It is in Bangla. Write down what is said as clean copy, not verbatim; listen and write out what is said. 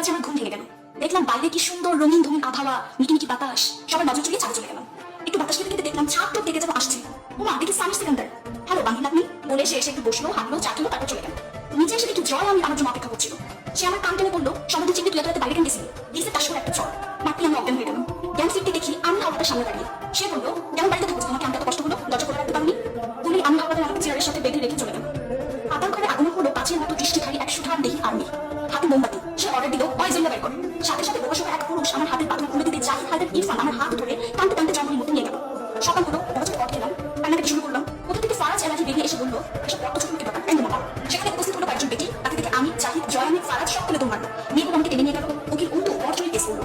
বাজে আমার ঘুম ভেঙে গেল। দেখলাম বাইরে কি সুন্দর রঙিন ধরুন আবহাওয়া, মিটিমিটি বাতাস। সবার নজর চড়িয়ে ছাদে চলে গেলাম। একটু বাতাস খেতে খেতে দেখলাম ছাদ তো থেকে যেন আসছে। ওমা, দেখি সানি সিকান্দার। হ্যালো বান্ধবী লাগনি বলে সে এসে একটু বসলো, হাঁটলো, চা খেলো, তারপর চলে গেল। নিচে এসে একটু জয় আমি আমার জন্য অপেক্ষা করছিল। সে আমার কান টেনে বললো, সমুদ্র চিংড়ি তুলে তুলে বাইরে কেন গেছিল, দিয়েছে তার সঙ্গে একটা চর। মাটি আমি অজ্ঞান হয়ে গেলাম। জ্ঞান ফিরতে দেখি আমি হাওড়াটার সামনে দাঁড়িয়ে। সে বললো, কেমন বাড়িতে থাকছো, তোমাকে আনতে এত কষ্ট হলো, দরজা করে রাখতে পারনি। বলি আমি হাওড়াটা আমাকে চেয়ারের সাথে বেঁধে রেখে চলে গেল। আবার ঘরে আগমন হলো পাঁচের মতো দৃষ্টিধারী 100 ধার দেহি আর্মি। হাতে মোমবাতি। সে অর্ডার দিল পয়জন বের করে। সাথে সাথে বসে এক পুরুষ আমার হাতের পাথর খুলে দিতে জাহিদ হায়দার ইরফান আমার হাত ধরে টানতে টানতে জঙ্গলের মতো নিয়ে গেল। সকাল হলো, বছর পথ গেলাম, কান্নাকাটি শুরু করলাম। কোথা থেকে ফারাজ এলাহি বেরিয়ে এসে বললো, এসব রক্ত ছোট কি ব্যাপার, তাই মনে হয়। সেখানে উপস্থিত হলো কয়েকজন ব্যক্তি, তাকে থেকে আমি, জাহিদ, জয়ানি, ফারাজ সব তুলে দৌড় মারলো। মেয়েগুলো আমাকে টেনে নিয়ে গেল। উকিল উল্টো বড় কেস করলো।